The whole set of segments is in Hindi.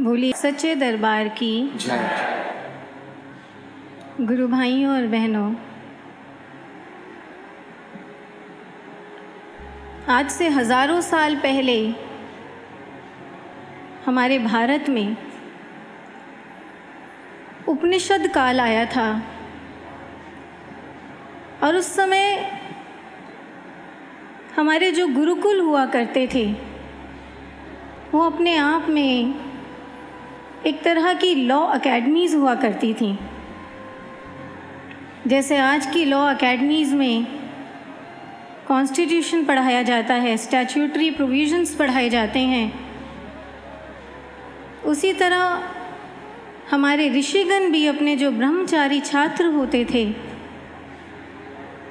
बोलिए सच्चे दरबार की जय। गुरु भाइयों और बहनों, आज से हजारों साल पहले हमारे भारत में उपनिषद काल आया था और उस समय हमारे जो गुरुकुल हुआ करते थे वो अपने आप में एक तरह की लॉ अकेडमीज़ हुआ करती थी। जैसे आज की लॉ अकेडमीज़ में कॉन्स्टिट्यूशन पढ़ाया जाता है, स्टैट्यूटरी प्रोविजंस पढ़ाए जाते हैं, उसी तरह हमारे ऋषिगण भी अपने जो ब्रह्मचारी छात्र होते थे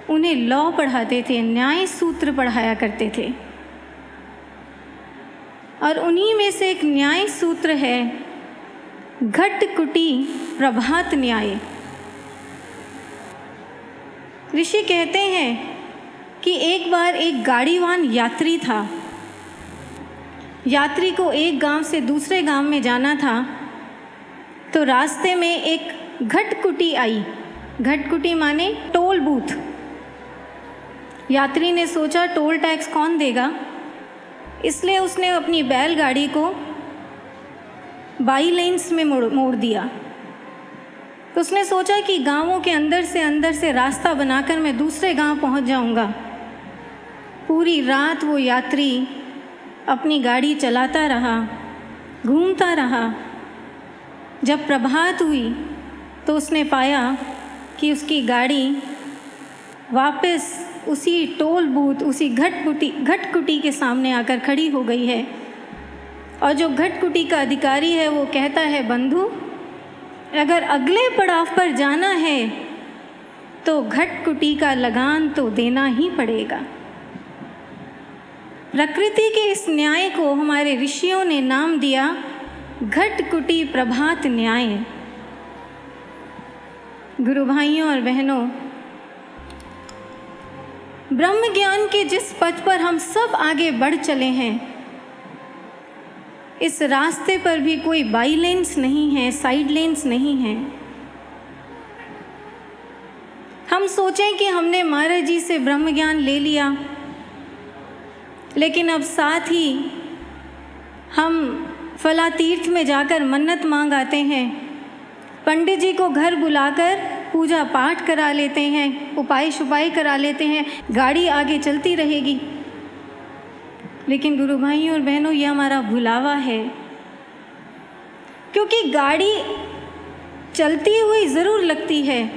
उन्हें लॉ पढ़ाते थे, न्याय सूत्र पढ़ाया करते थे। और उन्हीं में से एक न्याय सूत्र है घटकुटी प्रभात न्याय। ऋषि कहते हैं कि एक बार एक गाड़ीवान यात्री था। यात्री को एक गांव से दूसरे गांव में जाना था, तो रास्ते में एक घटकुटी आई। घटकुटी माने टोल बूथ। यात्री ने सोचा टोल टैक्स कौन देगा, इसलिए उसने अपनी बैलगाड़ी को बाई लेन्स में मोड़ दिया। तो उसने सोचा कि गांवों के अंदर से रास्ता बनाकर मैं दूसरे गांव पहुंच जाऊंगा। पूरी रात वो यात्री अपनी गाड़ी चलाता रहा, घूमता रहा। जब प्रभात हुई तो उसने पाया कि उसकी गाड़ी वापस उसी टोल बूथ, उसी घटकुटी के सामने आकर खड़ी हो गई है। और जो घटकुटी का अधिकारी है वो कहता है, बंधु, अगर अगले पड़ाव पर जाना है तो घटकुटी का लगान तो देना ही पड़ेगा। प्रकृति के इस न्याय को हमारे ऋषियों ने नाम दिया घटकुटी प्रभात न्याय। गुरु भाइयों और बहनों, ब्रह्म ज्ञान के जिस पथ पर हम सब आगे बढ़ चले हैं, इस रास्ते पर भी कोई बाई लेन्स नहीं है, साइड लेन्स नहीं है। हम सोचें कि हमने महाराज जी से ब्रह्म ज्ञान ले लिया, लेकिन अब साथ ही हम फला तीर्थ में जाकर मन्नत मांग आते हैं, पंडित जी को घर बुलाकर पूजा पाठ करा लेते हैं, उपाय शुपाय करा लेते हैं, गाड़ी आगे चलती रहेगी। लेकिन गुरु भाइयों और बहनों, ये हमारा भुलावा है, क्योंकि गाड़ी चलती हुई ज़रूर लगती है,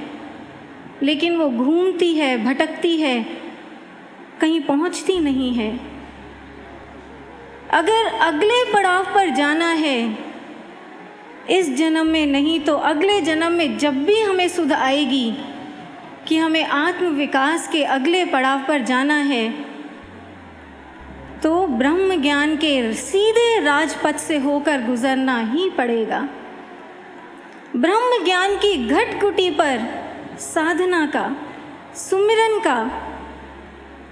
लेकिन वो घूमती है, भटकती है, कहीं पहुंचती नहीं है। अगर अगले पड़ाव पर जाना है, इस जन्म में नहीं तो अगले जन्म में जब भी हमें सुध आएगी कि हमें आत्म विकास के अगले पड़ाव पर जाना है, तो ब्रह्म ज्ञान के सीधे राजपथ से होकर गुजरना ही पड़ेगा। ब्रह्म ज्ञान की घटकुटी पर साधना का, सुमिरन का,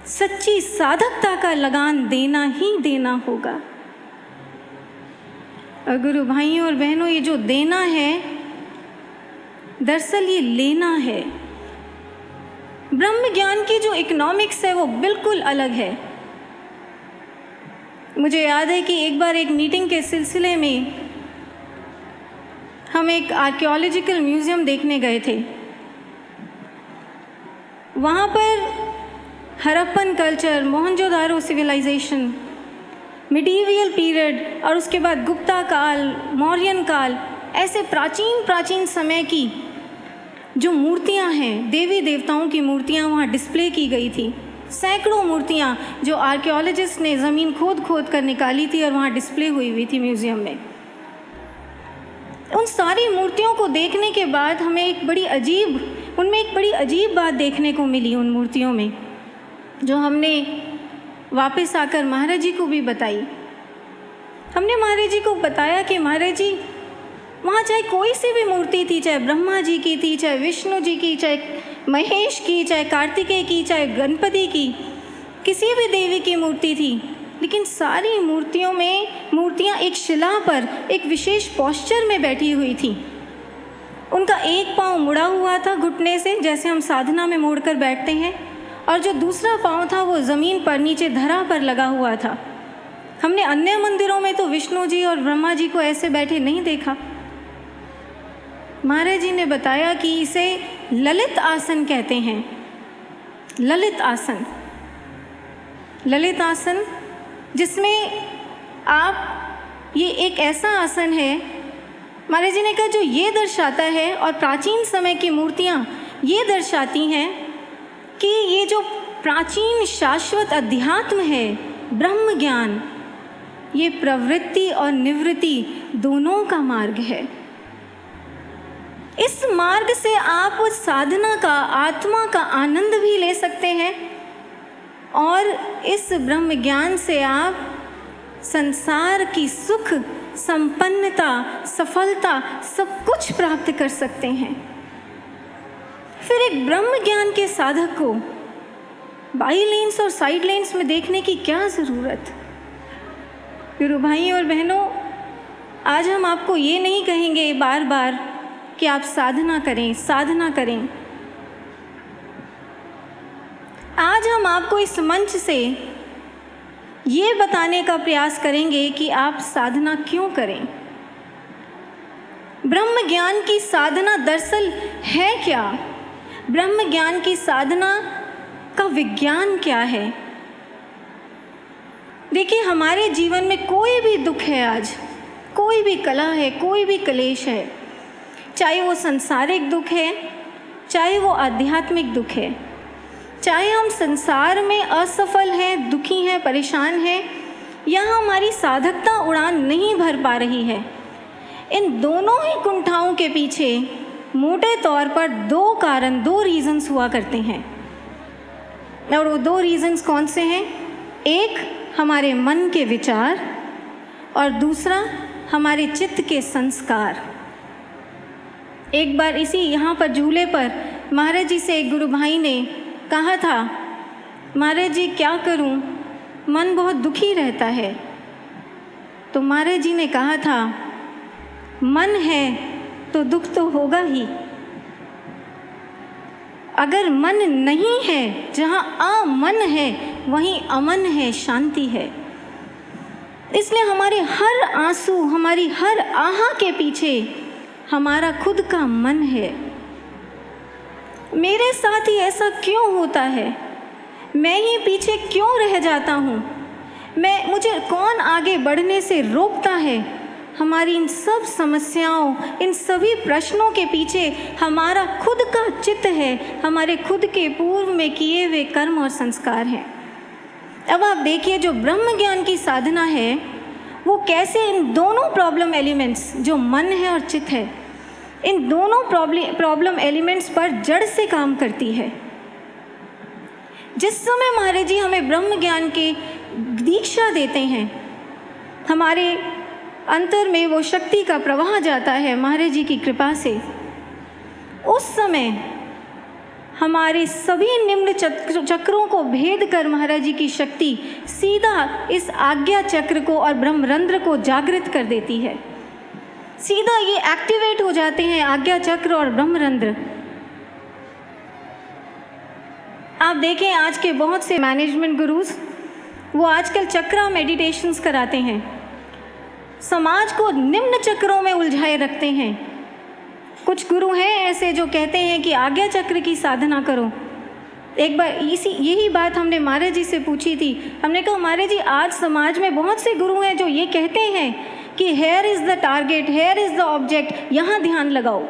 सच्ची साधकता का लगान देना ही देना होगा। और गुरु भाइयों और बहनों, ये जो देना है, दरअसल ये लेना है। ब्रह्म ज्ञान की जो इकोनॉमिक्स है वो बिल्कुल अलग है। मुझे याद है कि एक बार एक मीटिंग के सिलसिले में हम एक आर्कियोलॉजिकल म्यूज़ियम देखने गए थे। वहाँ पर Harappan culture, Mohenjodaro civilisation, medieval period और उसके बाद गुप्ता काल, मौर्यन काल, ऐसे प्राचीन समय की जो मूर्तियाँ हैं, देवी देवताओं की मूर्तियाँ वहाँ डिस्प्ले की गई थी। सैकड़ों मूर्तियाँ जो आर्कियोलॉजिस्ट ने ज़मीन खोद कर निकाली थी और वहाँ डिस्प्ले हुई थी म्यूज़ियम में। उन सारी मूर्तियों को देखने के बाद हमें उनमें एक बड़ी अजीब बात देखने को मिली उन मूर्तियों में, जो हमने वापस आकर महाराज जी को भी बताई। हमने महाराज जी को बताया कि महाराज जी, वहाँ चाहे कोई सी भी मूर्ति थी, चाहे ब्रह्मा जी की थी, चाहे विष्णु जी की, चाहे महेश की, चाहे कार्तिकेय की, चाहे गणपति की, किसी भी देवी की मूर्ति थी, लेकिन सारी मूर्तियाँ एक शिला पर एक विशेष पोस्चर में बैठी हुई थी। उनका एक पाँव मुड़ा हुआ था घुटने से, जैसे हम साधना में मोड़कर बैठते हैं, और जो दूसरा पाँव था वो ज़मीन पर नीचे धरा पर लगा हुआ था। हमने अन्य मंदिरों में तो विष्णु जी और ब्रह्मा जी को ऐसे बैठे नहीं देखा। महाराज जी ने बताया कि इसे ललित आसन कहते हैं। ललित आसन, ललित आसन जिसमें ये एक ऐसा आसन है, महाराज जी ने कहा, जो ये दर्शाता है, और प्राचीन समय की मूर्तियाँ ये दर्शाती हैं कि ये जो प्राचीन शाश्वत अध्यात्म है, ब्रह्म ज्ञान, ये प्रवृत्ति और निवृत्ति दोनों का मार्ग है। इस मार्ग से आप साधना का, आत्मा का आनंद भी ले सकते हैं, और इस ब्रह्म ज्ञान से आप संसार की सुख, संपन्नता, सफलता सब कुछ प्राप्त कर सकते हैं। फिर एक ब्रह्म ज्ञान के साधक को बाई लेन्स और साइड लेन्स में देखने की क्या ज़रूरत। गुरु भाई और बहनों, आज हम आपको ये नहीं कहेंगे बार बार कि आप साधना करें, साधना करें। आज हम आपको इस मंच से ये बताने का प्रयास करेंगे कि आप साधना क्यों करें। ब्रह्म ज्ञान की साधना दरअसल है क्या? ब्रह्म ज्ञान की साधना का विज्ञान क्या है? देखिए, हमारे जीवन में कोई भी दुख है, आज कोई भी कला है, कोई भी क्लेश है, चाहे वो सांसारिक दुख है, चाहे वो आध्यात्मिक दुख है, चाहे हम संसार में असफल हैं, दुखी हैं, परेशान हैं, या हमारी साधकता उड़ान नहीं भर पा रही है, इन दोनों ही कुंठाओं के पीछे मोटे तौर पर दो कारण, दो रीजंस हुआ करते हैं। और वो दो रीजंस कौन से हैं? एक हमारे मन के विचार, और दूसरा हमारे चित्त के संस्कार। एक बार इसी यहाँ पर झूले पर महाराज जी से एक गुरु भाई ने कहा था, महाराज जी क्या करूँ, मन बहुत दुखी रहता है। तो महाराज जी ने कहा था, मन है तो दुख तो होगा ही। अगर मन नहीं है, जहाँ अमन है वहीं अमन है, शांति है। इसलिए हमारे हर आंसू, हमारी हर आहा के पीछे हमारा खुद का मन है। मेरे साथ ही ऐसा क्यों होता है? मैं ही पीछे क्यों रह जाता हूँ? मुझे कौन आगे बढ़ने से रोकता है? हमारी इन सब समस्याओं, इन सभी प्रश्नों के पीछे हमारा खुद का चित्त है, हमारे खुद के पूर्व में किए हुए कर्म और संस्कार हैं। अब आप देखिए, जो ब्रह्म ज्ञान की साधना है वो कैसे इन दोनों प्रॉब्लम एलिमेंट्स, जो मन है और चित्त है, इन दोनों प्रॉब्लम एलिमेंट्स पर जड़ से काम करती है। जिस समय महाराज जी हमें ब्रह्म ज्ञान की दीक्षा देते हैं, हमारे अंतर में वो शक्ति का प्रवाह जाता है महाराज जी की कृपा से। उस समय हमारे सभी निम्न चक्रों को भेद कर महाराज जी की शक्ति सीधा इस आज्ञा चक्र को और ब्रह्मरंध्र को जागृत कर देती है। सीधा ये एक्टिवेट हो जाते हैं आज्ञा चक्र और ब्रह्मरंध्र। आप देखें, आज के बहुत से मैनेजमेंट गुरुज वो आजकल चक्रा मेडिटेशंस कराते हैं, समाज को निम्न चक्रों में उलझाए रखते हैं। कुछ गुरु हैं ऐसे जो कहते हैं कि आज्ञा चक्र की साधना करो। एक बार यही बात हमने महाराज जी से पूछी थी। हमने कहा, महाराज जी आज समाज में बहुत से गुरु हैं जो ये कहते हैं कि here is the target, here is the object, यहाँ ध्यान लगाओ।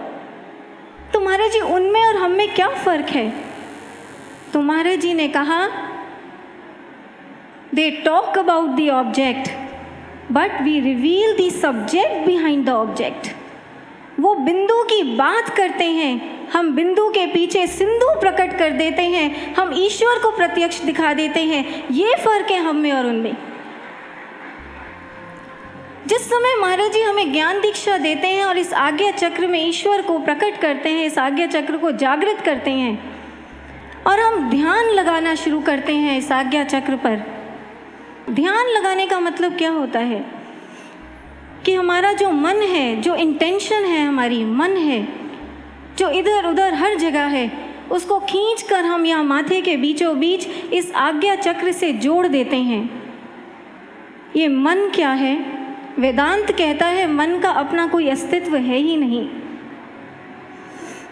तो महाराज जी उनमें और हम में क्या फ़र्क है? तो महाराज जी ने कहा, they talk about the object but we reveal the subject behind the object. वो बिंदु की बात करते हैं, हम बिंदु के पीछे सिंधु प्रकट कर देते हैं, हम ईश्वर को प्रत्यक्ष दिखा देते हैं। ये फ़र्क है हम में और उनमें। जिस समय महाराज जी हमें ज्ञान दीक्षा देते हैं और इस आज्ञा चक्र में ईश्वर को प्रकट करते हैं, इस आज्ञा चक्र को जागृत करते हैं और हम ध्यान लगाना शुरू करते हैं इस आज्ञा चक्र पर, ध्यान लगाने का मतलब क्या होता है कि हमारा जो मन है, जो इंटेंशन है, हमारी मन है जो इधर उधर हर जगह है, उसको खींचकर हम यहाँ माथे के बीचों बीच इस आज्ञा चक्र से जोड़ देते हैं। ये मन क्या है? वेदांत कहता है मन का अपना कोई अस्तित्व है ही नहीं।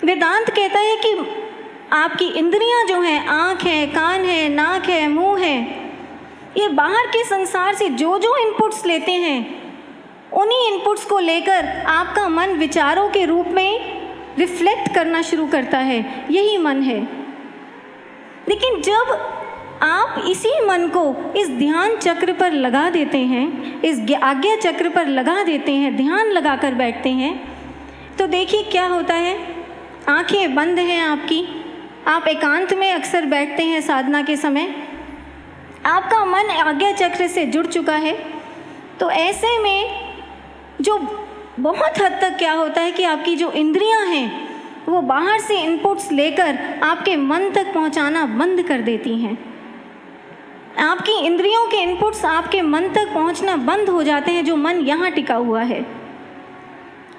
वेदांत कहता है कि आपकी इंद्रियां जो हैं, आँख है, कान है, नाक है, मुंह है, ये बाहर के संसार से जो जो इनपुट्स लेते हैं, उन्हीं इनपुट्स को लेकर आपका मन विचारों के रूप में रिफ्लेक्ट करना शुरू करता है। यही मन है। लेकिन जब आप इसी मन को इस ध्यान चक्र पर लगा देते हैं, इस आज्ञा चक्र पर लगा देते हैं, ध्यान लगाकर बैठते हैं, तो देखिए क्या होता है। आंखें बंद हैं आपकी, आप एकांत में अक्सर बैठते हैं साधना के समय, आपका मन आज्ञा चक्र से जुड़ चुका है। तो ऐसे में जो बहुत हद तक क्या होता है कि आपकी जो इंद्रियां हैं वो बाहर से इनपुट्स लेकर आपके मन तक पहुंचाना बंद कर देती हैं। आपकी इंद्रियों के इनपुट्स आपके मन तक पहुंचना बंद हो जाते हैं, जो मन यहाँ टिका हुआ है।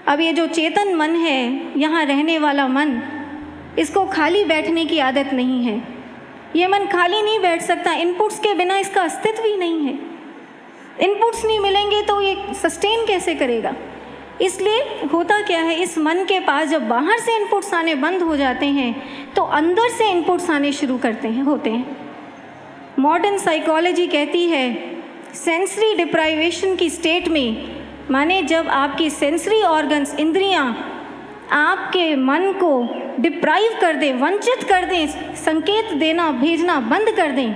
अब ये जो चेतन मन है, यहाँ रहने वाला मन, इसको खाली बैठने की आदत नहीं है। ये मन खाली नहीं बैठ सकता, इनपुट्स के बिना इसका अस्तित्व ही नहीं है। इनपुट्स नहीं मिलेंगे तो ये सस्टेन कैसे करेगा? इसलिए होता क्या है, इस मन के पास जब बाहर से इनपुट्स आने बंद हो जाते हैं तो अंदर से इनपुट्स आने शुरू होते हैं। मॉडर्न साइकोलॉजी कहती है सेंसरी डिप्राइवेशन की स्टेट में, माने जब आपकी सेंसरी ऑर्गन्स, इंद्रियां आपके मन को डिप्राइव कर दें, वंचित कर दें, संकेत देना भेजना बंद कर दें,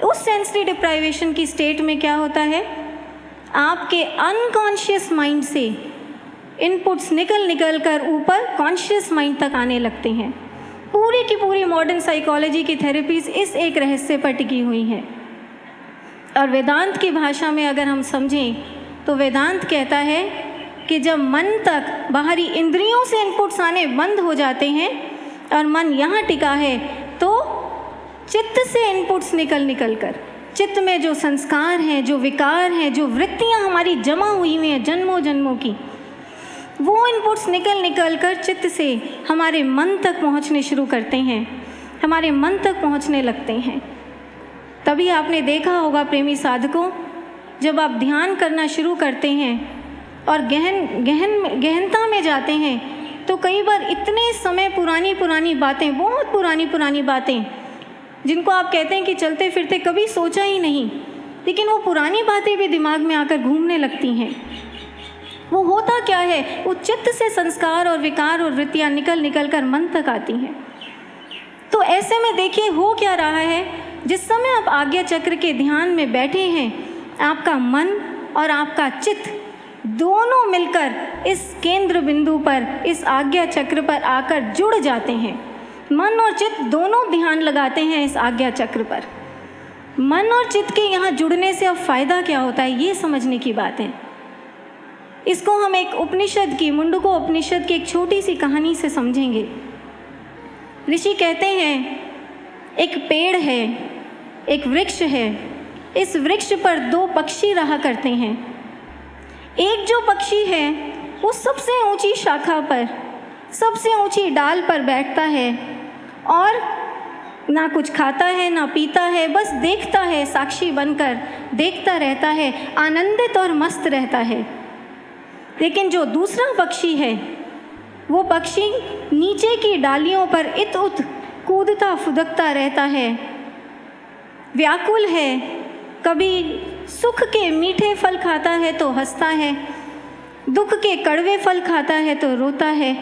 उस सेंसरी डिप्राइवेशन की स्टेट में क्या होता है, आपके अनकॉन्शियस माइंड से इनपुट्स निकल कर ऊपर कॉन्शियस माइंड तक आने लगते हैं। पूरी की पूरी मॉडर्न साइकोलॉजी की थेरेपीज इस एक रहस्य पर टिकी हुई हैं। और वेदांत की भाषा में अगर हम समझें तो वेदांत कहता है कि जब मन तक बाहरी इंद्रियों से इनपुट्स आने बंद हो जाते हैं और मन यहाँ टिका है, तो चित्त से इनपुट्स निकल कर चित्त में जो संस्कार हैं, जो विकार हैं, जो वृत्तियाँ हमारी जमा हुई हुई हैं जन्मों जन्मों की, वो इनपुट्स निकल कर चित्त से हमारे मन तक पहुँचने शुरू करते हैं, हमारे मन तक पहुँचने लगते हैं। तभी आपने देखा होगा प्रेमी साधकों, जब आप ध्यान करना शुरू करते हैं और गहनता में जाते हैं, तो कई बार इतने समय पुरानी बातें, बहुत पुरानी बातें, जिनको आप कहते हैं कि चलते फिरते कभी सोचा ही नहीं, लेकिन वो पुरानी बातें भी दिमाग में आकर घूमने लगती हैं। वो होता क्या है, वो चित्त से संस्कार और विकार और वृत्तियाँ निकल कर मन तक आती हैं। तो ऐसे में देखिए हो क्या रहा है, जिस समय आप आज्ञा चक्र के ध्यान में बैठे हैं, आपका मन और आपका चित्त दोनों मिलकर इस केंद्र बिंदु पर, इस आज्ञा चक्र पर आकर जुड़ जाते हैं। मन और चित्त दोनों ध्यान लगाते हैं इस आज्ञा चक्र पर। मन और चित्त के यहाँ जुड़ने से अब फायदा क्या होता है, ये समझने की बात है। इसको हम एक उपनिषद की, मुंडको उपनिषद की एक छोटी सी कहानी से समझेंगे। ऋषि कहते हैं एक पेड़ है, एक वृक्ष है, इस वृक्ष पर दो पक्षी रहा करते हैं। एक जो पक्षी है वो सबसे ऊंची शाखा पर, सबसे ऊंची डाल पर बैठता है और ना कुछ खाता है ना पीता है, बस देखता है, साक्षी बनकर देखता रहता है, आनंदित और मस्त रहता है। लेकिन जो दूसरा पक्षी है, वो पक्षी नीचे की डालियों पर इत उत कूदता फुदकता रहता है, व्याकुल है, कभी सुख के मीठे फल खाता है तो हंसता है, दुख के कड़वे फल खाता है तो रोता है।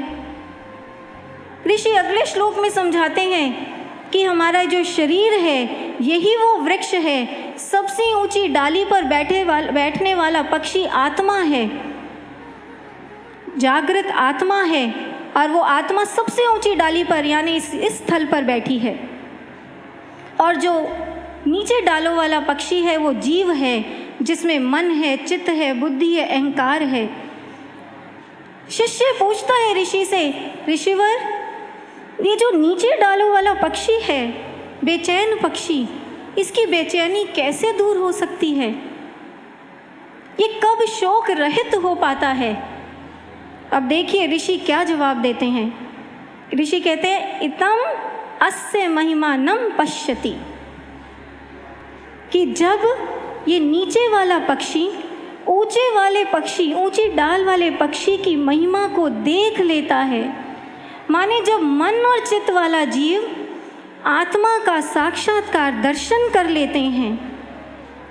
ऋषि अगले श्लोक में समझाते हैं कि हमारा जो शरीर है यही वो वृक्ष है, सबसे ऊंची डाली पर बैठने वाला पक्षी आत्मा है, जागृत आत्मा है, और वो आत्मा सबसे ऊंची डाली पर यानी इस स्थल पर बैठी है। और जो नीचे डालों वाला पक्षी है वो जीव है, जिसमें मन है, चित्त है, बुद्धि है, अहंकार है। शिष्य पूछता है ऋषि से, ऋषिवर, ये जो नीचे डालों वाला पक्षी है, बेचैन पक्षी, इसकी बेचैनी कैसे दूर हो सकती है? ये कब शोक रहित हो पाता है? अब देखिए ऋषि क्या जवाब देते हैं। ऋषि कहते हैं इतम अस्य महिमानम पश्यति, कि जब ये नीचे वाला पक्षी ऊंचे वाले पक्षी, ऊंची डाल वाले पक्षी की महिमा को देख लेता है, माने जब मन और चित्त वाला जीव आत्मा का साक्षात्कार दर्शन कर लेते हैं।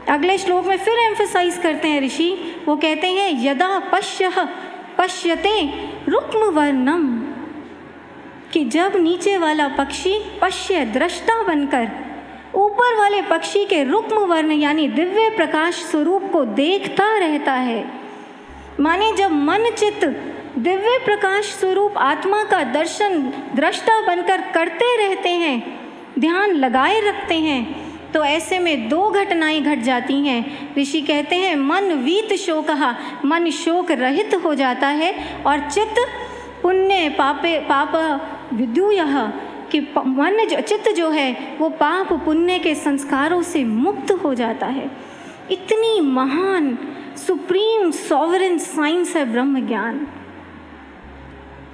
अगले श्लोक में फिर एम्फसाइज करते हैं ऋषि, वो कहते हैं यदा पश्यते रुक्म वर्णम, कि जब नीचे वाला पक्षी पश्य दृष्टा बनकर ऊपर वाले पक्षी के रुक्म वर्ण यानी दिव्य प्रकाश स्वरूप को देखता रहता है, माने जब मन चित्त दिव्य प्रकाश स्वरूप आत्मा का दर्शन दृष्टा बनकर करते रहते हैं, ध्यान लगाए रखते हैं, तो ऐसे में दो घटनाएं घट जाती हैं। ऋषि कहते हैं मन वीत शोकहा, मन शोक रहित हो जाता है, और चित्त पुण्य पाप विद्युयः, कि मन चित्त जो है वो पाप पुण्य के संस्कारों से मुक्त हो जाता है। इतनी महान सुप्रीम सॉवरेन साइंस है ब्रह्म ज्ञान।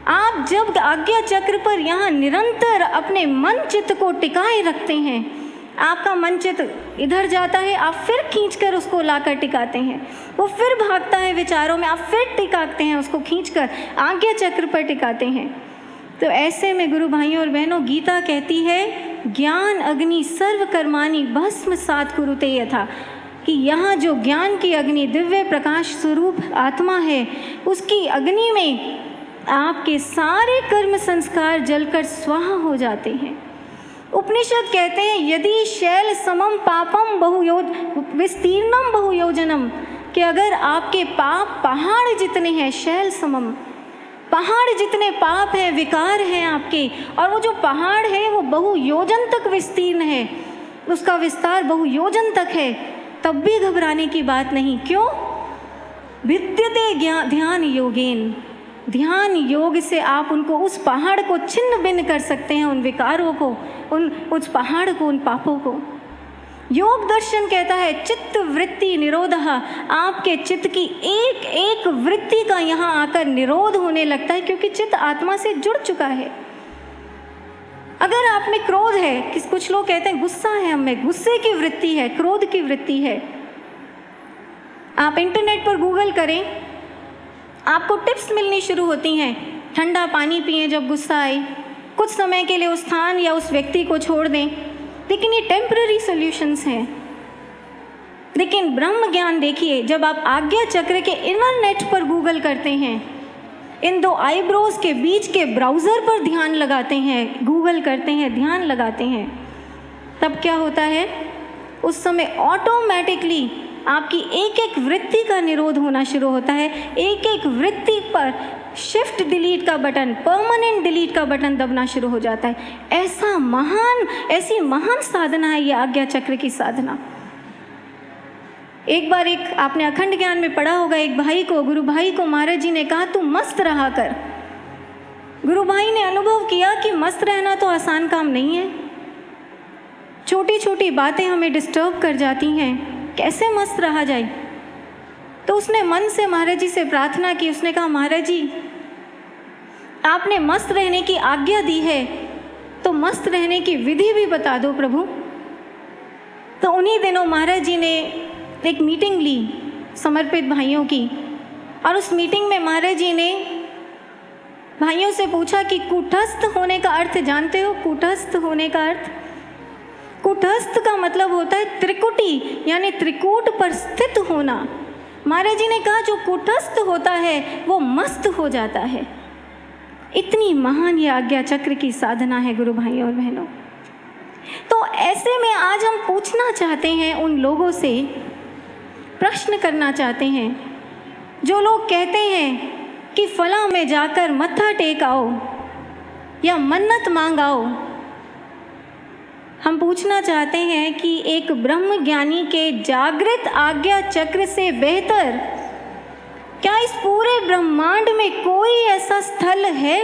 आप जब आज्ञा चक्र पर यहाँ निरंतर अपने मन चित्त को टिकाए रखते हैं, आपका मन चित्त इधर जाता है, आप फिर खींचकर उसको लाकर टिकाते हैं, वो फिर भागता है विचारों में, आप फिर टिकाते हैं उसको खींचकर आज्ञा चक्र पर टिकाते हैं। तो ऐसे में गुरु भाइयों और बहनों, गीता कहती है ज्ञान अग्नि सर्व कर्माणि भस्म सात कुरुते यथा, कि यहाँ जो ज्ञान की अग्नि दिव्य प्रकाश स्वरूप आत्मा है, उसकी अग्नि में आपके सारे कर्म संस्कार जलकर स्वाहा हो जाते हैं। उपनिषद कहते हैं यदि शैल समम पापम विस्तीर्णम बहुयोजनम, कि अगर आपके पाप पहाड़ जितने हैं, शैल समम पहाड़ जितने पाप हैं, विकार हैं आपके, और वो जो पहाड़ है वो बहुयोजन तक विस्तीर्ण है, उसका विस्तार बहुयोजन तक है, तब भी घबराने की बात नहीं। क्यों? विद्यते ध्यान योगेन, ध्यान योग से आप उनको, उस पहाड़ को छिन्न भिन्न कर सकते हैं, उन विकारों को, उस पहाड़ को, उन पापों को। योग दर्शन कहता है चित्त वृत्ति निरोधः, आपके चित्त की एक एक वृत्ति का यहाँ आकर निरोध होने लगता है, क्योंकि चित्त आत्मा से जुड़ चुका है। अगर आप में क्रोध है, कुछ लोग कहते हैं गुस्सा है, हमें गुस्से की वृत्ति है, क्रोध की वृत्ति है, आप इंटरनेट पर गूगल करें, आपको टिप्स मिलनी शुरू होती हैं। ठंडा पानी पिएं जब गुस्सा आए, कुछ समय के लिए उस स्थान या उस व्यक्ति को छोड़ दें, लेकिन ये टेम्पररी सॉल्यूशंस हैं। लेकिन ब्रह्म ज्ञान देखिए, जब आप आज्ञा चक्र के इनर नेट पर गूगल करते हैं, इन दो आईब्रोज के बीच के ब्राउज़र पर ध्यान लगाते हैं, गूगल करते हैं, ध्यान लगाते हैं, तब क्या होता है? उस समय ऑटोमेटिकली आपकी एक एक वृत्ति का निरोध होना शुरू होता है। एक एक वृत्ति पर शिफ्ट डिलीट का बटन, परमानेंट डिलीट का बटन दबना शुरू हो जाता है। ऐसी महान साधना है ये आज्ञा चक्र की साधना। एक बार आपने अखंड ज्ञान में पढ़ा होगा, एक भाई को, गुरु भाई को महाराज जी ने कहा तू मस्त रहा कर। गुरु भाई ने अनुभव किया कि मस्त रहना तो आसान काम नहीं है, छोटी छोटी बातें हमें डिस्टर्ब कर जाती हैं, कैसे मस्त रहा जाए। तो उसने मन से महाराज जी से प्रार्थना की, उसने कहा महाराज जी आपने मस्त रहने की आज्ञा दी है, तो मस्त रहने की विधि भी बता दो प्रभु। तो उन्हीं दिनों महाराज जी ने एक मीटिंग ली समर्पित भाइयों की, और उस मीटिंग में महाराज जी ने भाइयों से पूछा कि कूटस्थ होने का अर्थ जानते हो? कूटस्थ होने का अर्थ, कूटस्थ का मतलब होता है त्रिकुटी, यानी त्रिकूट पर स्थित होना। महाराज जी ने कहा जो कूटस्थ होता है वो मस्त हो जाता है। इतनी महान ये आज्ञा चक्र की साधना है गुरु भाइयों और बहनों। तो ऐसे में आज हम पूछना चाहते हैं उन लोगों से, प्रश्न करना चाहते हैं जो लोग कहते हैं कि फला में जाकर मत्था टेक आओ या मन्नत मांग आओ। हम पूछना चाहते हैं कि एक ब्रह्म ज्ञानी के जागृत आज्ञा चक्र से बेहतर क्या इस पूरे ब्रह्मांड में कोई ऐसा स्थल है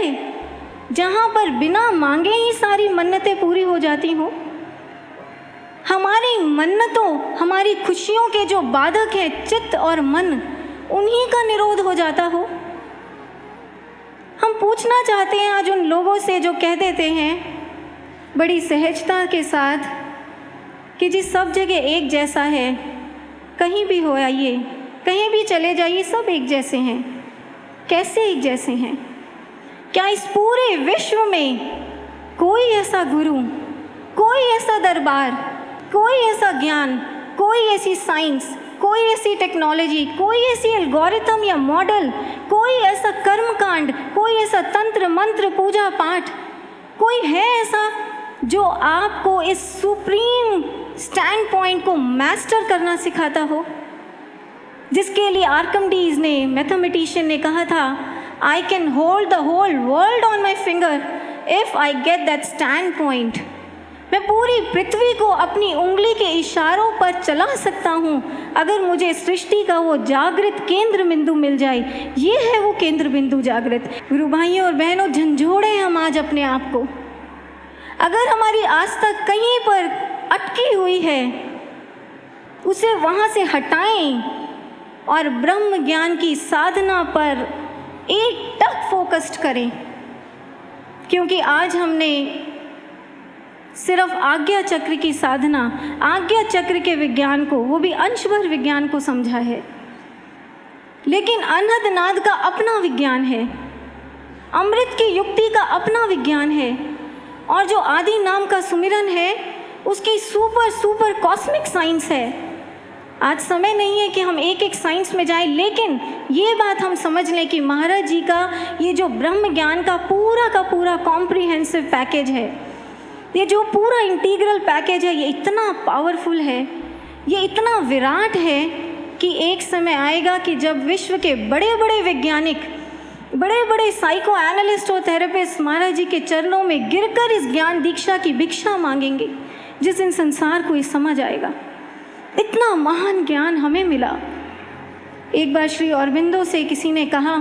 जहाँ पर बिना मांगे ही सारी मन्नतें पूरी हो जाती हों? हमारी मन्नतों, हमारी खुशियों के जो बाधक हैं चित्त और मन, उन्हीं का निरोध हो जाता हो। हम पूछना चाहते हैं आज उन लोगों से जो कह देते हैं बड़ी सहजता के साथ कि जी सब जगह एक जैसा है, कहीं भी हो आइए, कहीं भी चले जाइए, सब एक जैसे हैं। कैसे एक जैसे हैं? क्या इस पूरे विश्व में कोई ऐसा गुरु, कोई ऐसा दरबार, कोई ऐसा ज्ञान, कोई ऐसी साइंस, कोई ऐसी टेक्नोलॉजी, कोई ऐसी एल्गोरिथम या मॉडल, कोई ऐसा कर्मकांड, कोई ऐसा तंत्र मंत्र पूजा पाठ, कोई है ऐसा जो आपको इस सुप्रीम स्टैंड पॉइंट को मास्टर करना सिखाता हो? जिसके लिए आर्किमिडीज ने, मैथमेटिशियन ने कहा था, I can hold the whole world on my finger if I get that stand point. मैं पूरी पृथ्वी को अपनी उंगली के इशारों पर चला सकता हूँ अगर मुझे सृष्टि का वो जागृत केंद्र बिंदु मिल जाए। ये है वो केंद्र बिंदु जागृत। गुरु भाइयों और बहनों, झंझोड़े हम आज अपने आप को। अगर हमारी आस्था कहीं पर अटकी हुई है, उसे वहाँ से हटाएं और ब्रह्म ज्ञान की साधना पर एक टक फोकस्ड करें। क्योंकि आज हमने सिर्फ आज्ञा चक्र की साधना, आज्ञा चक्र के विज्ञान को, वो भी अंशभर विज्ञान को समझा है, लेकिन अनहद नाद का अपना विज्ञान है, अमृत की युक्ति का अपना विज्ञान है, और जो आदि नाम का सुमिरन है उसकी सुपर कॉस्मिक साइंस है। आज समय नहीं है कि हम एक एक साइंस में जाएं, लेकिन ये बात हम समझ लें कि महाराज जी का ये जो ब्रह्म ज्ञान का पूरा कॉम्प्रिहेंसिव पैकेज है, ये जो पूरा इंटीग्रल पैकेज है, ये इतना पावरफुल है, ये इतना विराट है कि एक समय आएगा कि जब विश्व के बड़े बड़े वैज्ञानिक, बड़े बड़े साइको एनालिस्ट और थेरेपिस्ट महाराज जी के चरणों में गिरकर इस ज्ञान दीक्षा की भिक्षा मांगेंगे, जिस दिन संसार को ये समझ आएगा इतना महान ज्ञान हमें मिला। एक बार श्री अरबिंदो से किसी ने कहा,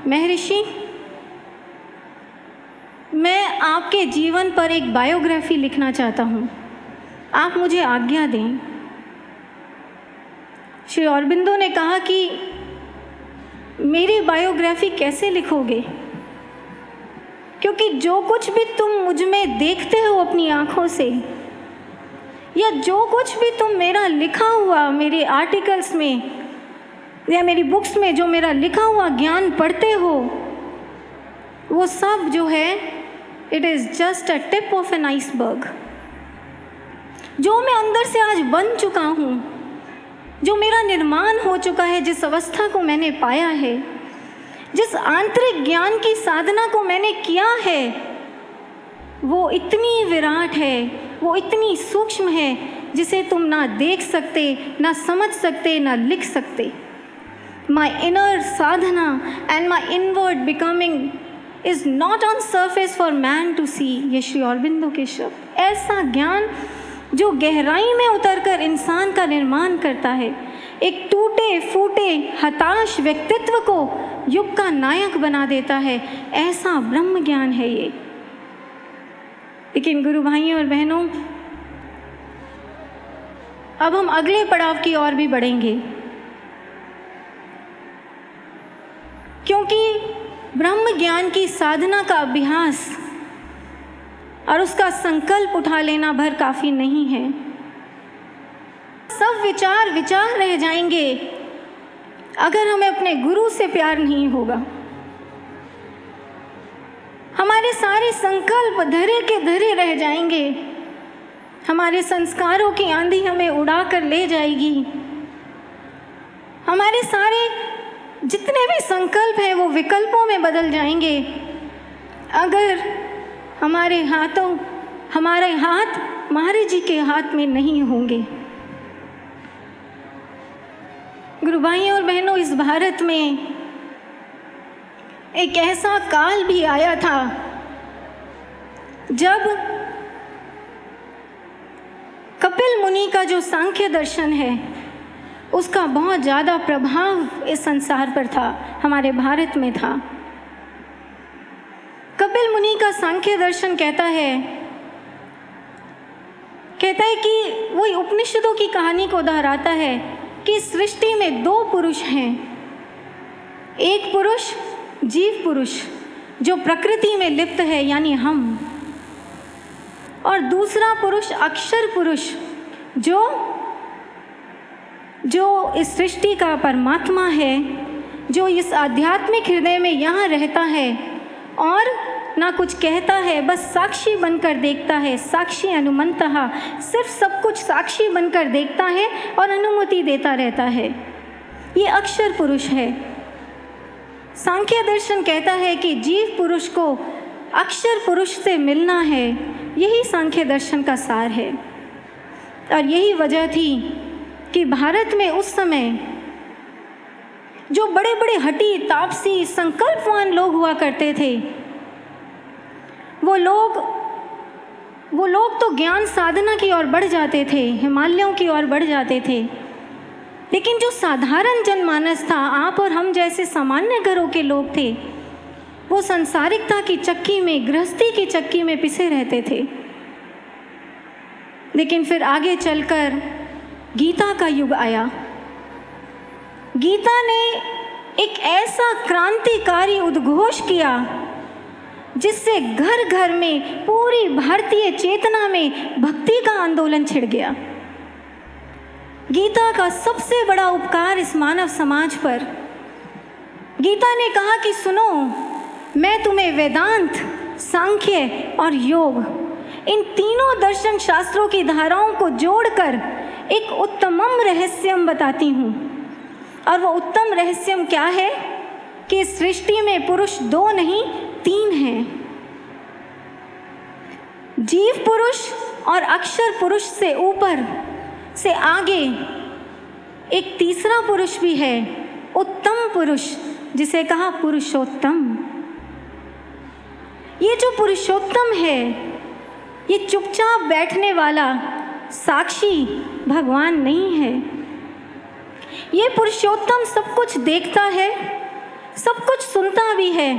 महर्षि मैं आपके जीवन पर एक बायोग्राफी लिखना चाहता हूँ, आप मुझे आज्ञा दें। श्री अरबिंदो ने कहा कि मेरी बायोग्राफी कैसे लिखोगे, क्योंकि जो कुछ भी तुम मुझ में देखते हो अपनी आँखों से, या जो कुछ भी तुम मेरा लिखा हुआ मेरे आर्टिकल्स में या मेरी बुक्स में जो मेरा लिखा हुआ ज्ञान पढ़ते हो, वो सब जो है it is just a tip of an iceberg. जो मैं अंदर से आज बन चुका हूँ, जो मेरा निर्माण हो चुका है, जिस अवस्था को मैंने पाया है, जिस आंतरिक ज्ञान की साधना को मैंने किया है, वो इतनी विराट है, वो इतनी सूक्ष्म है, जिसे तुम ना देख सकते, ना समझ सकते, ना लिख सकते। My inner sadhana and my inward becoming is not on surface for man to see. ये श्री अरबिंदो के शब्द। ऐसा ज्ञान जो गहराई में उतरकर इंसान का निर्माण करता है, एक टूटे फूटे हताश व्यक्तित्व को युग का नायक बना देता है, ऐसा ब्रह्म ज्ञान है ये। लेकिन गुरु भाइयों और बहनों, अब हम अगले पड़ाव की ओर भी बढ़ेंगे, क्योंकि ब्रह्म ज्ञान की साधना का अभ्यास और उसका संकल्प उठा लेना भर काफ़ी नहीं है। सब विचार रह जाएंगे अगर हमें अपने गुरु से प्यार नहीं होगा। हमारे सारे संकल्प धरे के धरे रह जाएंगे, हमारे संस्कारों की आंधी हमें उड़ा कर ले जाएगी, हमारे सारे जितने भी संकल्प हैं वो विकल्पों में बदल जाएंगे अगर हमारे हाथ महाराज जी के हाथ में नहीं होंगे। गुरु भाइयों और बहनों, इस भारत में एक ऐसा काल भी आया था जब कपिल मुनि का जो सांख्य दर्शन है उसका बहुत ज़्यादा प्रभाव इस संसार पर था, हमारे भारत में था। कपिल मुनि का सांख्य दर्शन कहता है कहता है कि वो उपनिषदों की कहानी को दोहराता है कि सृष्टि में दो पुरुष हैं। एक पुरुष जीव पुरुष जो प्रकृति में लिप्त है यानी हम, और दूसरा पुरुष अक्षर पुरुष जो इस सृष्टि का परमात्मा है, जो इस आध्यात्मिक हृदय में यहाँ रहता है और ना कुछ कहता है, बस साक्षी बनकर देखता है। साक्षी अनुमंतः, सिर्फ सब कुछ साक्षी बनकर देखता है और अनुमति देता रहता है। ये अक्षर पुरुष है। सांख्य दर्शन कहता है कि जीव पुरुष को अक्षर पुरुष से मिलना है। यही सांख्य दर्शन का सार है। और यही वजह थी कि भारत में उस समय जो बड़े बड़े हठी तापसी संकल्पवान लोग हुआ करते थे, वो लोग तो ज्ञान साधना की ओर बढ़ जाते थे, हिमालयों की ओर बढ़ जाते थे। लेकिन जो साधारण जनमानस था, आप और हम जैसे सामान्य घरों के लोग थे, वो संसारिकता की चक्की में, गृहस्थी की चक्की में पिसे रहते थे। लेकिन फिर आगे चलकर गीता का युग आया। गीता ने एक ऐसा क्रांतिकारी उद्घोष किया जिससे घर घर में, पूरी भारतीय चेतना में भक्ति का आंदोलन छिड़ गया। गीता का सबसे बड़ा उपकार इस मानव समाज पर। गीता ने कहा कि सुनो, मैं तुम्हें वेदांत, सांख्य और योग, इन तीनों दर्शन शास्त्रों की धाराओं को जोड़कर एक उत्तमम रहस्यम बताती हूँ। और वो उत्तम रहस्यम क्या है कि सृष्टि में पुरुष दो नहीं, तीन हैं। जीव पुरुष और अक्षर पुरुष से ऊपर से आगे एक तीसरा पुरुष भी है, उत्तम पुरुष, जिसे कहा पुरुषोत्तम। ये जो पुरुषोत्तम है, ये चुपचाप बैठने वाला साक्षी भगवान नहीं है। ये पुरुषोत्तम सब कुछ देखता है, सब कुछ सुनता भी है,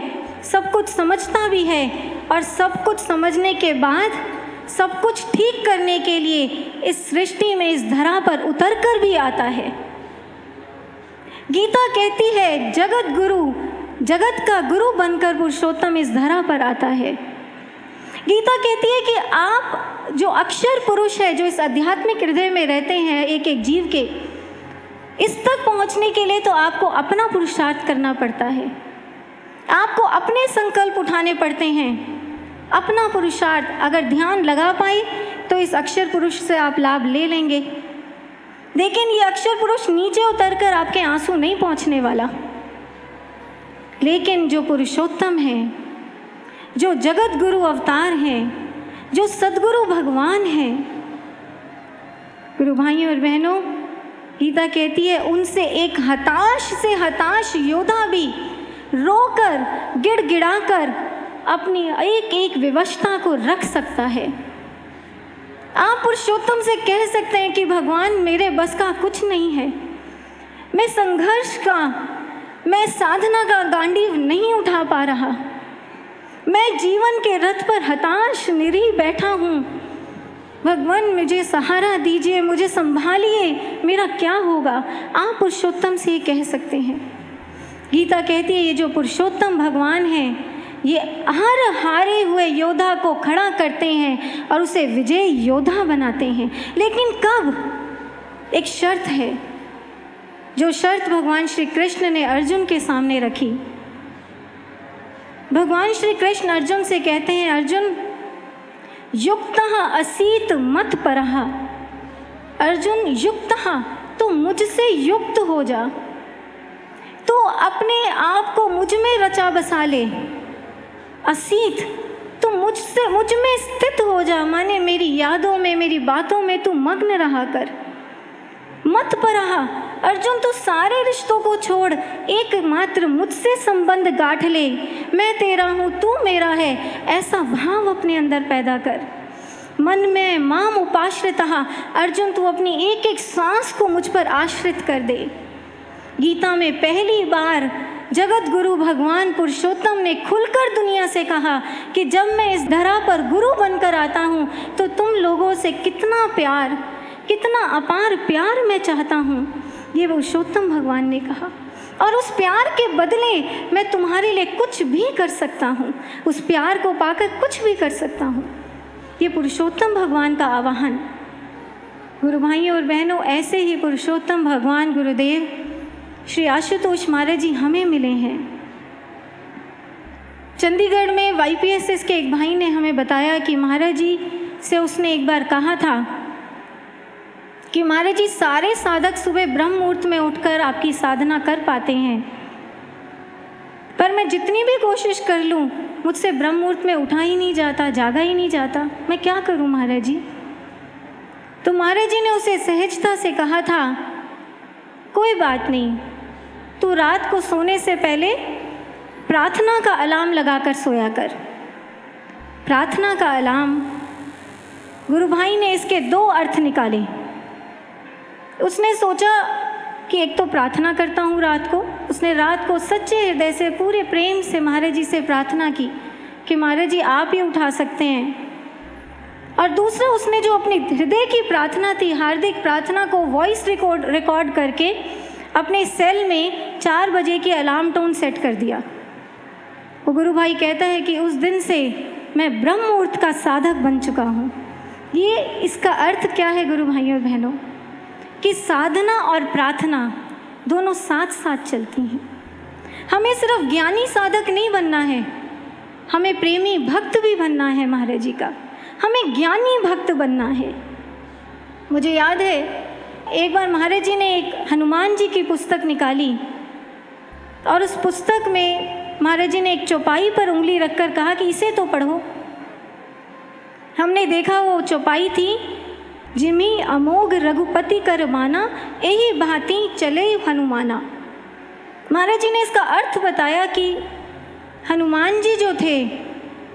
सब कुछ समझता भी है, और सब कुछ समझने के बाद सब कुछ ठीक करने के लिए इस सृष्टि में, इस धरा पर उतर कर भी आता है। गीता कहती है जगत गुरु, जगत का गुरु बनकर पुरुषोत्तम इस धरा पर आता है। गीता कहती है कि आप जो अक्षर पुरुष है, जो इस आध्यात्मिक हृदय में रहते हैं एक एक जीव के, इस तक पहुंचने के लिए तो आपको अपना पुरुषार्थ करना पड़ता है। आपको अपने संकल्प उठाने पड़ते हैं, अपना पुरुषार्थ। अगर ध्यान लगा पाए तो इस अक्षर पुरुष से आप लाभ ले लेंगे। लेकिन ये अक्षर पुरुष नीचे उतरकर आपके आंसू नहीं पहुंचने वाला। लेकिन जो पुरुषोत्तम है, जो जगत गुरु अवतार हैं, जो सद्गुरु भगवान हैं, गुरु भाइयों और बहनों, गीता कहती है उनसे एक हताश से हताश योद्धा भी रोकर, गिड़गिड़ाकर अपनी एक एक विवशता को रख सकता है। आप पुरुषोत्तम से कह सकते हैं कि भगवान मेरे बस का कुछ नहीं है, मैं संघर्ष का, मैं साधना का गांडीव नहीं उठा पा रहा, मैं जीवन के रथ पर हताश निरीह बैठा हूँ, भगवान मुझे सहारा दीजिए, मुझे संभालिए, मेरा क्या होगा। आप पुरुषोत्तम से कह सकते हैं। गीता कहती है ये जो पुरुषोत्तम भगवान हैं, ये हर हारे हुए योद्धा को खड़ा करते हैं और उसे विजय योद्धा बनाते हैं। लेकिन कब? एक शर्त है, जो शर्त भगवान श्री कृष्ण ने अर्जुन के सामने रखी। भगवान श्री कृष्ण अर्जुन से कहते हैं, अर्जुन युक्तः असीत मत परः, अर्जुन युक्तः, तो मुझसे युक्त हो जा, तो अपने आप को मुझ में रचा बसा ले। असीत, तो मुझ में स्थित हो जा, माने मेरी यादों में, मेरी बातों में तू मग्न रहा कर। मत परः, अर्जुन तू सारे रिश्तों को छोड़, एकमात्र मुझसे संबंध गांठ ले। मैं तेरा हूँ, तू मेरा है, ऐसा भाव अपने अंदर पैदा कर। मन में माम उपाश्रितः, अर्जुन तू अपनी एक एक सांस को मुझ पर आश्रित कर दे। गीता में पहली बार जगत गुरु भगवान पुरुषोत्तम ने खुलकर दुनिया से कहा कि जब मैं इस धरा पर गुरु बनकर आता हूँ तो तुम लोगों से कितना प्यार, कितना अपार प्यार मैं चाहता हूँ, ये पुरुषोत्तम भगवान ने कहा। और उस प्यार के बदले मैं तुम्हारे लिए कुछ भी कर सकता हूँ, उस प्यार को पाकर कुछ भी कर सकता हूँ। ये पुरुषोत्तम भगवान का आवाहन। गुरु भाइयों और बहनों, ऐसे ही पुरुषोत्तम भगवान गुरुदेव श्री आशुतोष महाराज जी हमें मिले हैं। चंडीगढ़ में YPSS के एक भाई ने हमें बताया कि महाराज जी से उसने एक बार कहा था कि महाराज जी सारे साधक सुबह ब्रह्म मुहूर्त में उठकर आपकी साधना कर पाते हैं, पर मैं जितनी भी कोशिश कर लूँ मुझसे ब्रह्म मुहूर्त में उठा ही नहीं जाता, जागा ही नहीं जाता, मैं क्या करूँ महाराज जी। तो महाराज जी ने उसे सहजता से कहा था, कोई बात नहीं, तू रात को सोने से पहले प्रार्थना का अलार्म लगाकर सोया कर। प्रार्थना का अलार्म, गुरु भाई ने इसके 2 अर्थ निकाले। उसने सोचा कि एक तो प्रार्थना करता हूँ रात को, उसने रात को सच्चे हृदय से पूरे प्रेम से महाराज जी से प्रार्थना की कि महाराज जी आप ही उठा सकते हैं। और दूसरा, उसने जो अपनी हृदय की प्रार्थना थी, हार्दिक प्रार्थना को वॉइस रिकॉर्ड करके अपने सेल में 4 बजे की अलार्म टोन सेट कर दिया। वो गुरु भाई कहता है कि उस दिन से मैं ब्रह्म मुहूर्त का साधक बन चुका हूँ। ये इसका अर्थ क्या है गुरु भाइयों और बहनों, कि साधना और प्रार्थना दोनों साथ साथ चलती हैं। हमें सिर्फ ज्ञानी साधक नहीं बनना है, हमें प्रेमी भक्त भी बनना है महाराज जी का, हमें ज्ञानी भक्त बनना है। मुझे याद है एक बार महाराज जी ने एक हनुमान जी की पुस्तक निकाली और उस पुस्तक में महाराज जी ने एक चौपाई पर उंगली रखकर कहा कि इसे तो पढ़ो। हमने देखा वो चौपाई थी, जिमी अमोघ रघुपति कर माना, यही भांति चले हनुमाना। महाराज जी ने इसका अर्थ बताया कि हनुमान जी जो थे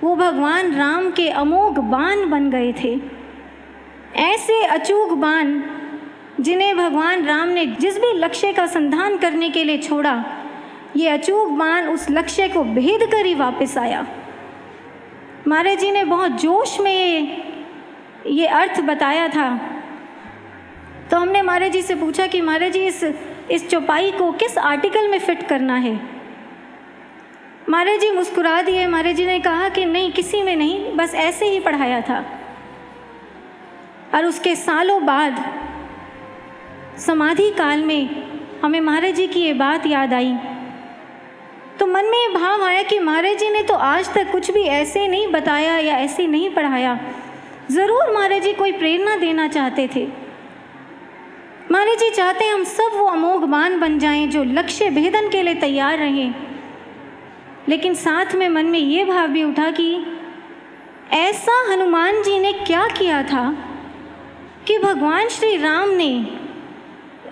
वो भगवान राम के अमोघ बाण बन गए थे। ऐसे अचूक बाण जिन्हें भगवान राम ने जिस भी लक्ष्य का संधान करने के लिए छोड़ा, ये अचूक बाण उस लक्ष्य को भेद कर ही वापस आया। महाराज जी ने बहुत जोश में ये अर्थ बताया था। तो हमने महाराज जी से पूछा कि महाराज जी इस चौपाई को किस आर्टिकल में फिट करना है। महाराज जी मुस्कुरा दिए। महाराज जी ने कहा कि नहीं, किसी में नहीं, बस ऐसे ही पढ़ाया था। और उसके सालों बाद समाधि काल में हमें महाराज जी की ये बात याद आई, तो मन में ये भाव आया कि महाराज जी ने तो आज तक कुछ भी ऐसे नहीं बताया या ऐसे नहीं पढ़ाया। ज़रूर महाराज जी कोई प्रेरणा देना चाहते थे। महाराज जी चाहते हैं हम सब वो अमोघ बाण बन जाएं जो लक्ष्य भेदन के लिए तैयार रहें। लेकिन साथ में मन में ये भाव भी उठा कि ऐसा हनुमान जी ने क्या किया था कि भगवान श्री राम ने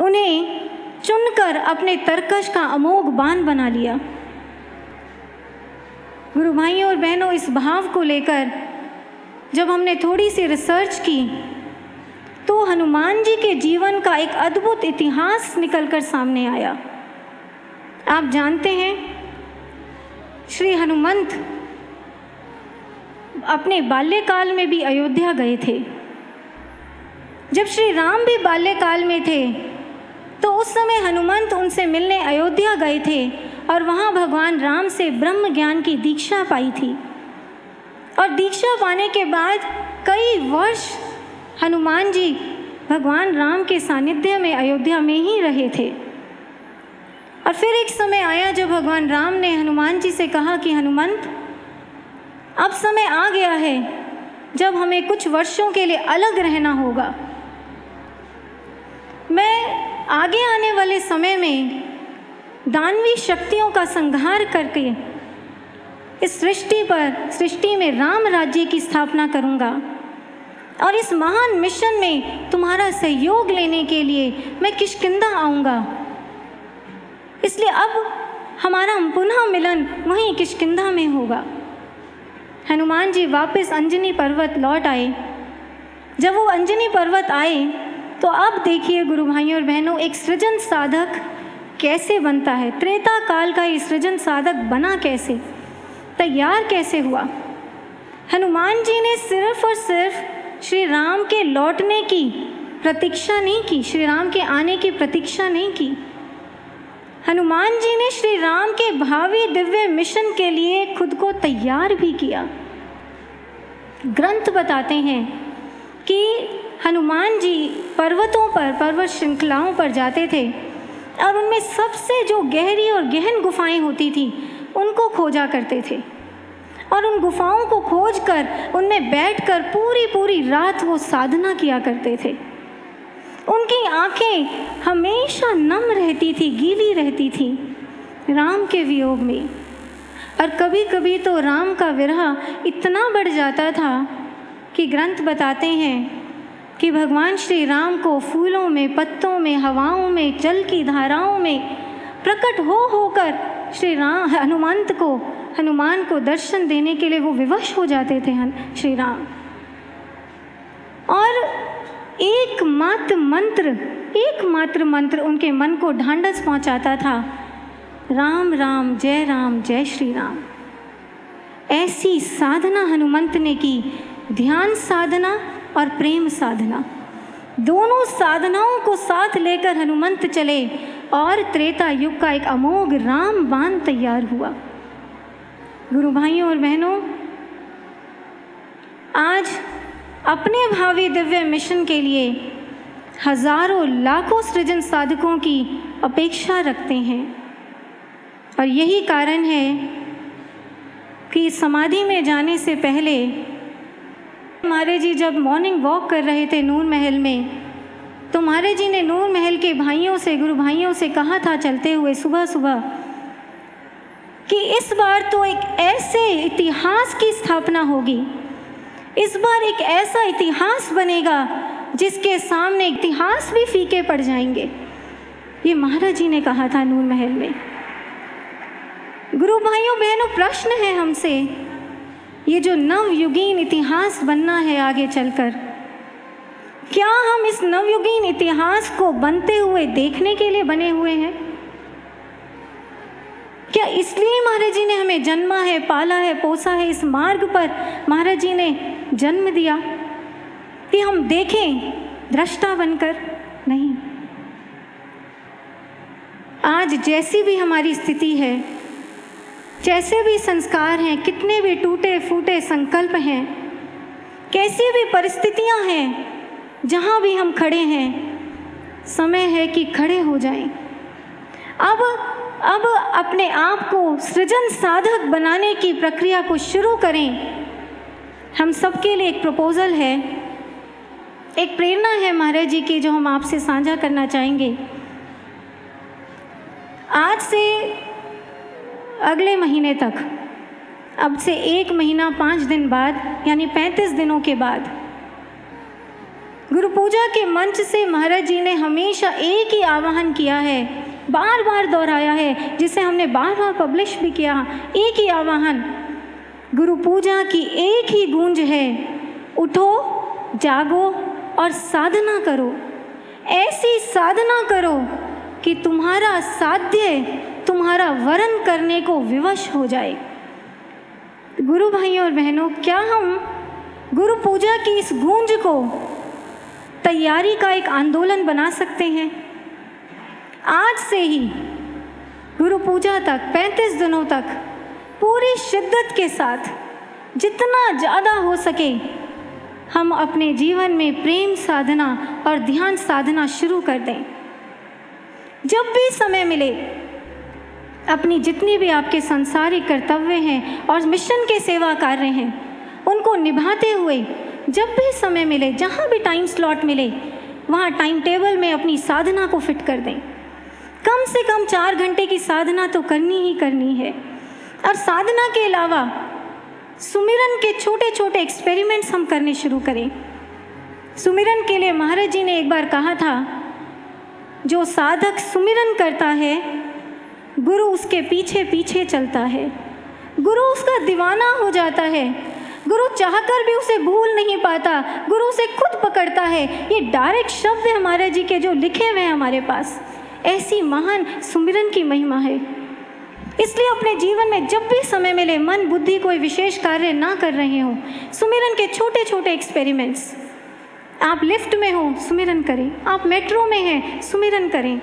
उन्हें चुनकर अपने तरकश का अमोघ बाण बना लिया। गुरु भाइयों और बहनों, इस भाव को लेकर जब हमने थोड़ी सी रिसर्च की तो हनुमान जी के जीवन का एक अद्भुत इतिहास निकलकर सामने आया। आप जानते हैं, श्री हनुमंत अपने बाल्यकाल में भी अयोध्या गए थे। जब श्री राम भी बाल्यकाल में थे तो उस समय हनुमंत उनसे मिलने अयोध्या गए थे और वहाँ भगवान राम से ब्रह्म ज्ञान की दीक्षा पाई थी। और दीक्षा पाने के बाद कई वर्ष हनुमान जी भगवान राम के सानिध्य में अयोध्या में ही रहे थे। और फिर एक समय आया जब भगवान राम ने हनुमान जी से कहा कि हनुमंत, अब समय आ गया है जब हमें कुछ वर्षों के लिए अलग रहना होगा। मैं आगे आने वाले समय में दानवी शक्तियों का संहार करके इस सृष्टि में राम राज्य की स्थापना करूंगा और इस महान मिशन में तुम्हारा सहयोग लेने के लिए मैं किष्किंधा आऊँगा। इसलिए अब हमारा पुनः मिलन वहीं किष्किंधा में होगा। हनुमान जी वापस अंजनी पर्वत लौट आए। जब वो अंजनी पर्वत आए तो अब देखिए गुरु भाइयों और बहनों, एक सृजन साधक कैसे बनता है, त्रेता काल का ये सृजन साधक बना कैसे, तैयार कैसे हुआ। हनुमान जी ने सिर्फ और सिर्फ श्री राम के लौटने की प्रतीक्षा नहीं की, श्री राम के आने की प्रतीक्षा नहीं की। हनुमान जी ने श्री राम के भावी दिव्य मिशन के लिए खुद को तैयार भी किया। ग्रंथ बताते हैं कि हनुमान जी पर्वतों पर, पर्वत श्रृंखलाओं पर जाते थे और उनमें सबसे जो गहरी और गहन गुफाएं होती थी उनको खोजा करते थे और उन गुफाओं को खोजकर उनमें बैठकर पूरी पूरी रात वो साधना किया करते थे। उनकी आंखें हमेशा नम रहती थी, गीली रहती थी राम के वियोग में। और कभी कभी तो राम का विरह इतना बढ़ जाता था कि ग्रंथ बताते हैं कि भगवान श्री राम को फूलों में, पत्तों में, हवाओं में, जल की धाराओं में प्रकट होकर श्री राम हनुमान को दर्शन देने के लिए वो विवश हो जाते थे श्री राम। और एकमात्र मंत्र उनके मन को ढांढस पहुंचाता था, राम राम जय श्री राम। ऐसी साधना हनुमंत ने की, ध्यान साधना और प्रेम साधना, दोनों साधनाओं को साथ लेकर हनुमंत चले और त्रेता युग का एक अमोघ राम बाण तैयार हुआ। गुरु भाइयों और बहनों, आज अपने भावी दिव्य मिशन के लिए हजारों लाखों सृजन साधकों की अपेक्षा रखते हैं और यही कारण है कि समाधि में जाने से पहले महाराज जी जब मॉर्निंग वॉक कर रहे थे नूर महल में, तो महाराज जी ने नूर महल के भाइयों से, गुरु भाइयों से कहा था चलते हुए सुबह सुबह कि इस बार तो एक ऐसे इतिहास की स्थापना होगी, इस बार एक ऐसा इतिहास बनेगा जिसके सामने इतिहास भी फीके पड़ जाएंगे। ये महाराज जी ने कहा था नूर महल में। गुरु भाइयों बहनों, प्रश्न है हमसे, ये जो नवयुगीन इतिहास बनना है आगे चलकर, क्या हम इस नवयुगीन इतिहास को बनते हुए देखने के लिए बने हुए हैं? क्या इसलिए महाराज जी ने हमें जन्मा है, पाला है, पोसा है, इस मार्ग पर महाराज जी ने जन्म दिया कि हम देखें दृष्टा बनकर? नहीं। आज जैसी भी हमारी स्थिति है, जैसे भी संस्कार हैं, कितने भी टूटे फूटे संकल्प हैं, कैसी भी परिस्थितियां हैं, जहां भी हम खड़े हैं, समय है कि खड़े हो जाएं। अब अपने आप को सृजन साधक बनाने की प्रक्रिया को शुरू करें। हम सबके लिए एक प्रपोजल है, एक प्रेरणा है महाराज जी की, जो हम आपसे साझा करना चाहेंगे। आज से अगले महीने तक, अब से 1 महीना 5 दिन बाद, यानी 35 दिनों के बाद, गुरु पूजा के मंच से महाराज जी ने हमेशा एक ही आह्वान किया है, बार बार दोहराया है, जिसे हमने बार बार पब्लिश भी किया। एक ही आह्वान, गुरु पूजा की एक ही गूंज है, उठो, जागो और साधना करो। ऐसी साधना करो कि तुम्हारा साध्य तुम्हारा वरण करने को विवश हो जाए। गुरु भाइयों और बहनों, क्या हम गुरु पूजा की इस गूंज को तैयारी का एक आंदोलन बना सकते हैं? आज से ही गुरु पूजा तक 35 दिनों तक पूरी शिद्दत के साथ जितना ज़्यादा हो सके हम अपने जीवन में प्रेम साधना और ध्यान साधना शुरू कर दें। जब भी समय मिले, अपनी जितनी भी आपके सांसारिक कर्तव्य हैं और मिशन के सेवा कार्य हैं, उनको निभाते हुए जब भी समय मिले, जहाँ भी टाइम स्लॉट मिले, वहाँ टाइम टेबल में अपनी साधना को फिट कर दें। कम से कम 4 घंटे की साधना तो करनी ही करनी है। और साधना के अलावा सुमिरन के छोटे छोटे एक्सपेरिमेंट्स हम करने शुरू करें। सुमिरन के लिए महाराज जी ने एक बार कहा था, जो साधक सुमिरन करता है, गुरु उसके पीछे पीछे चलता है, गुरु उसका दीवाना हो जाता है, गुरु चाहकर भी उसे भूल नहीं पाता, गुरु उसे खुद पकड़ता है। ये डायरेक्ट शब्द है महाराज जी के जो लिखे हुए हैं हमारे पास। ऐसी महान सुमिरन की महिमा है। इसलिए अपने जीवन में जब भी समय मिले, मन बुद्धि कोई विशेष कार्य ना कर रहे हो, सुमिरन के छोटे छोटे एक्सपेरिमेंट्स। आप लिफ्ट में हो, सुमिरन करें। आप मेट्रो में हैं, सुमिरन करें।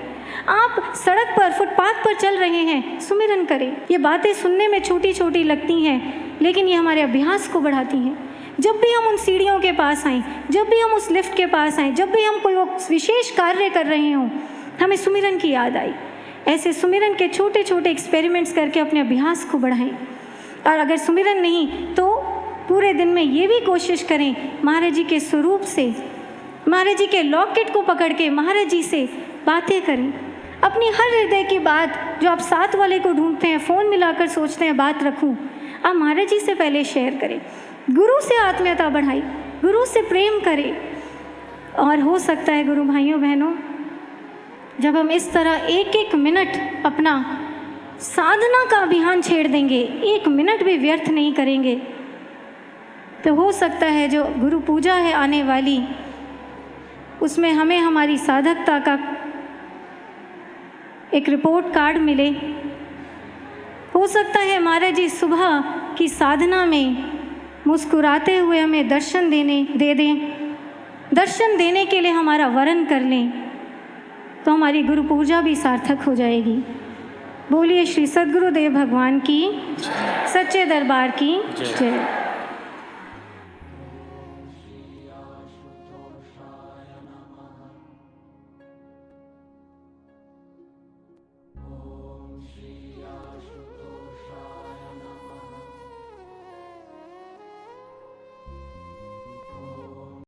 आप सड़क पर फुटपाथ पर चल रहे हैं, सुमिरन करें। ये बातें सुनने में छोटी छोटी लगती हैं, लेकिन ये हमारे अभ्यास को बढ़ाती हैं। जब भी हम उन सीढ़ियों के पास आएँ, जब भी हम उस लिफ्ट के पास आएँ, जब भी हम कोई वो विशेष कार्य कर रहे हों, हमें सुमिरन की याद आई। ऐसे सुमिरन के छोटे छोटे एक्सपेरिमेंट्स करके अपने अभ्यास को बढ़ाएं। और अगर सुमिरन नहीं तो पूरे दिन में ये भी कोशिश करें, महाराज जी के स्वरूप से, महाराज जी के लॉकेट को पकड़ के महाराज जी से बातें करें। अपनी हर हृदय की बात जो आप साथ वाले को ढूंढते हैं, फ़ोन मिलाकर सोचते हैं बात रखूं, आप महाराज जी से पहले शेयर करें। गुरु से आत्मीयता बढ़ाई, गुरु से प्रेम करें। और हो सकता है गुरु भाइयों बहनों, जब हम इस तरह एक एक मिनट अपना साधना का अभियान छेड़ देंगे, एक मिनट भी व्यर्थ नहीं करेंगे, तो हो सकता है जो गुरु पूजा है आने वाली, उसमें हमें हमारी साधकता का एक रिपोर्ट कार्ड मिले। हो सकता है महाराज जी सुबह की साधना में मुस्कुराते हुए हमें दर्शन दे दें, दर्शन देने के लिए हमारा वरण कर लें, तो हमारी गुरु पूजा भी सार्थक हो जाएगी। बोलिए श्री सद्गुरुदेव भगवान की, सच्चे दरबार की जय।